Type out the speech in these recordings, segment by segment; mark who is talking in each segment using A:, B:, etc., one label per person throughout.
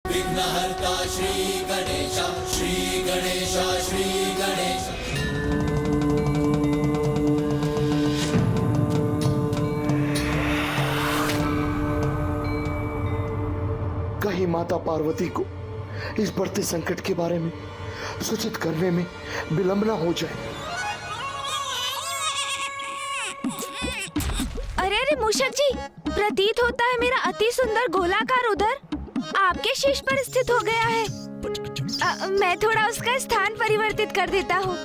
A: विघ्नहर्ता श्री गणेश, श्री गणेश, श्री गणेश।
B: कहीं माता पार्वती को इस बढ़ते संकट के बारे में सूचित करने में विलंब न हो जाए।
C: अरे अरे मूषक जी, प्रतीत होता है मेरा अति सुंदर गोलाकार उदर आपके शीश पर स्थित हो गया है। मैं थोड़ा उसका स्थान परिवर्तित कर देता हूँ।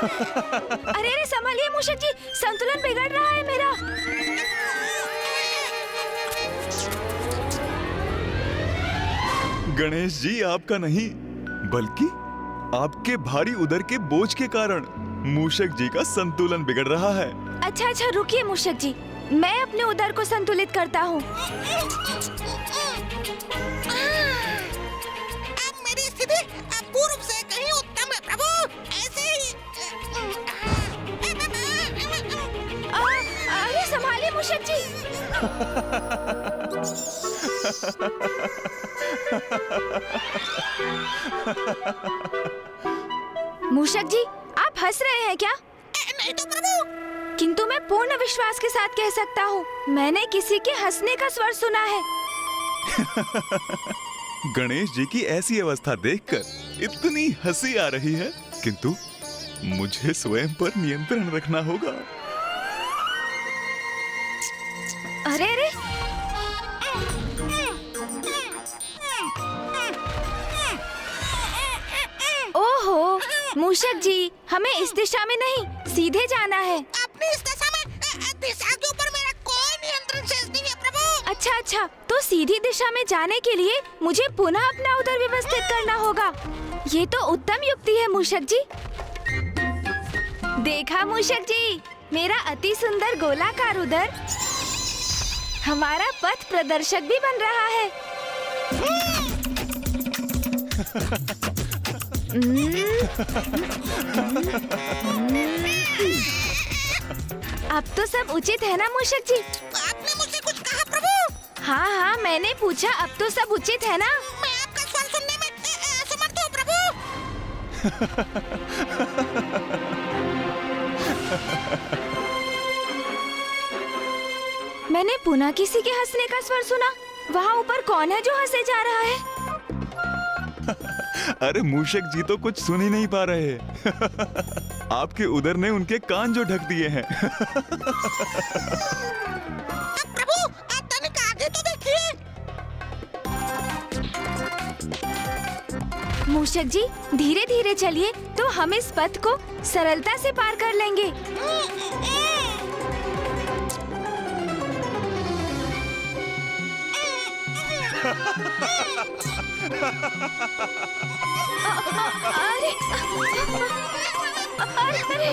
C: अरे अरे संभालिए मूषक जी, संतुलन बिगड़ रहा है मेरा।
D: गणेश जी, आपका नहीं बल्कि आपके भारी उदर के बोझ के कारण मूषक जी का संतुलन बिगड़ रहा है।
C: अच्छा अच्छा रुकिए मूषक जी, मैं अपने उदर को संतुलित करता हूँ।
E: अब मेरी स्थिति पूर्व से कहीं उत्तम है प्रभु। ऐसे ही
C: अरे संभालिए मूषक जी। मूषक जी, आप हंस रहे हैं क्या?
E: नहीं तो प्रभु।
C: किंतु मैं पूर्ण विश्वास के साथ कह सकता हूँ, मैंने किसी के हंसने का स्वर सुना है।
D: गणेश जी की ऐसी अवस्था देखकर इतनी हंसी आ रही है, किंतु मुझे स्वयं पर नियंत्रण रखना होगा।
C: अरे अरे, ओहो मूषक जी, हमें इस दिशा में नहीं, सीधे जाना है।
E: अपनी इस दिशा में दिशा के ऊपर मेरा कोई नियंत्रण शेष नहीं है प्रभु।
C: अच्छा अच्छा, तो सीधी दिशा में जाने के लिए मुझे पुनः अपना उदर व्यवस्थित करना होगा। ये तो उत्तम युक्ति है मूषक जी। देखा मूषक जी, मेरा अति सुंदर गोलाकार उदर हमारा पथ प्रदर्शक भी बन रहा है। अब तो सब उचित है ना मूषक जी?
E: आपने मुझसे कुछ कहा प्रभु?
C: हाँ हाँ, मैंने पूछा, अब तो सब उचित है ना?
E: मैं आपका स्वर सुनने में असमर्थ हूँ प्रभु।
C: मैंने पुनः किसी के हंसने का स्वर सुना। वहाँ ऊपर कौन है जो हंसे जा रहा है?
D: अरे मूषक जी तो कुछ सुन ही नहीं पा रहे। आपके उदर ने उनके कान जो ढक दिए हैं।
E: प्रभु, आप तनिक आगे तो देखिए।
C: मूषक जी, धीरे धीरे चलिए, तो हम इस पथ को सरलता से पार कर लेंगे। अरे अरे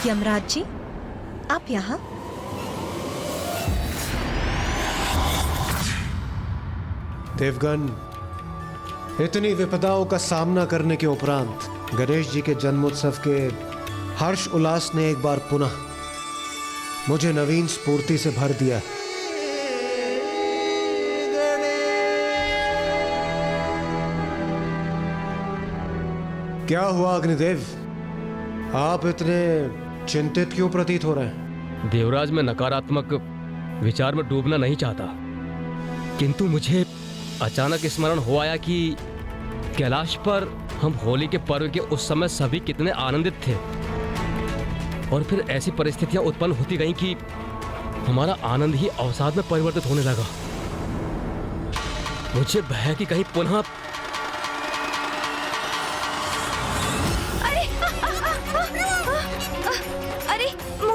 F: यमराज जी, आप यहाँ?
G: देवगण, इतनी विपदाओं का सामना करने के उपरांत गणेश जी के जन्मोत्सव के हर्ष उल्लास ने एक बार पुनः मुझे नवीन स्फूर्ति से भर दिया। क्या हुआ अग्निदेव, आप इतने चिंतित क्यों प्रतीत हो रहे हैं?
H: देवराज, मैं नकारात्मक विचार में डूबना नहीं चाहता, किंतु मुझे अचानक स्मरण हो आया कि कैलाश पर हम होली के पर्व के उस समय सभी कितने आनंदित थे, और फिर ऐसी परिस्थितियां उत्पन्न होती गईं कि हमारा आनंद ही अवसाद में परिवर्तित होने लगा। मुझे भय है कि कहीं पुनः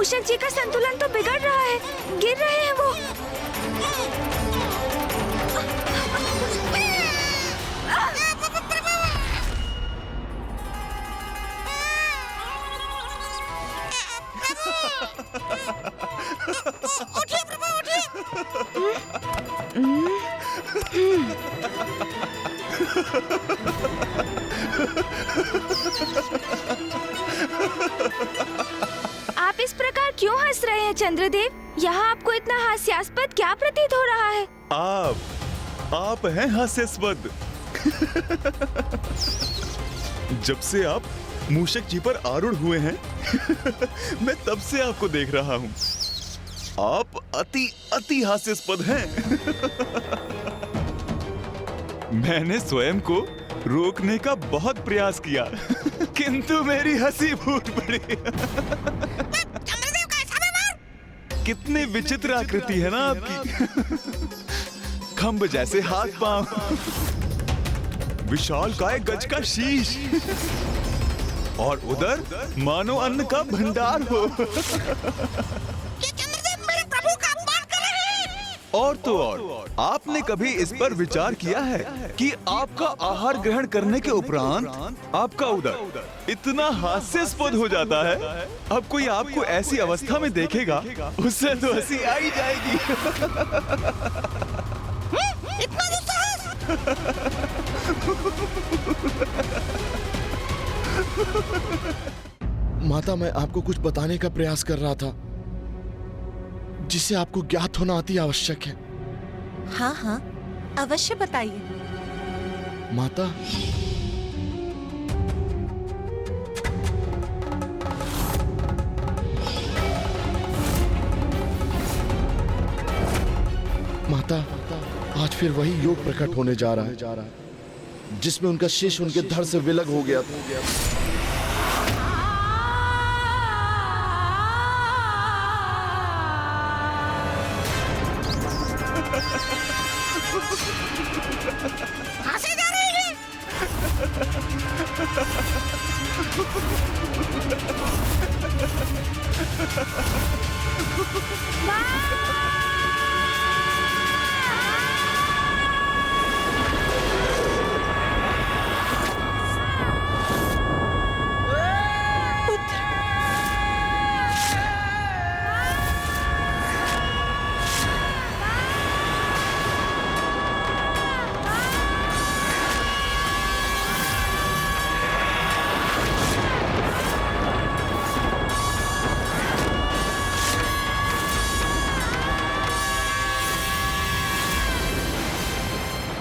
C: मूषक जी का संतुलन तो बिगड़ रहा है, गिर रहे हैं वो।
E: उठिए प्रभु, उठिए।
C: आप इस प्रकार क्यों हंस रहे हैं चंद्रदेव? यहाँ आपको इतना हास्यास्पद क्या प्रतीत हो रहा है?
D: आप हैं हास्यास्पद। जब से आप मूषक जी पर आरूढ़ हुए हैं मैं तब से आपको देख रहा हूँ। आप अति हास्यास्पद हैं। मैंने स्वयं को रोकने का बहुत प्रयास किया किंतु मेरी हंसी फूट पड़ी।
E: चंद्रदेव का ऐसा व्यवहार।
D: कितनी विचित्र आकृति है ना आपकी। खंभ जैसे हाथ पांव, विशाल काय गज का शीश और उधर मानो अन्न का भंडार हो।
E: ये चंद्रदेव मेरे प्रभु का अपमान कर रहे हैं।
D: और तो और, आपने कभी इस पर विचार किया है कि आपका आहार ग्रहण करने के उपरांत आपका उदर इतना हास्यास्पद हो जाता है, अब कोई आपको ऐसी अवस्था में देखेगा उससे तो हंसी आ ही जाएगी।
E: इतना दुस्साहस।
B: माता, मैं आपको कुछ बताने का प्रयास कर रहा था जिसे आपको ज्ञात होना अति आवश्यक है।
F: हाँ हाँ, अवश्य बताइए।
B: माता, माता, आज फिर वही योग प्रकट होने जा रहा है जिसमें उनका शिष्य उनके धड़ से विलग हो गया था।
E: हंसे जा रहे हैं।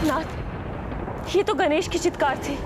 I: नाथ, ये तो गणेश की चित्कार थी।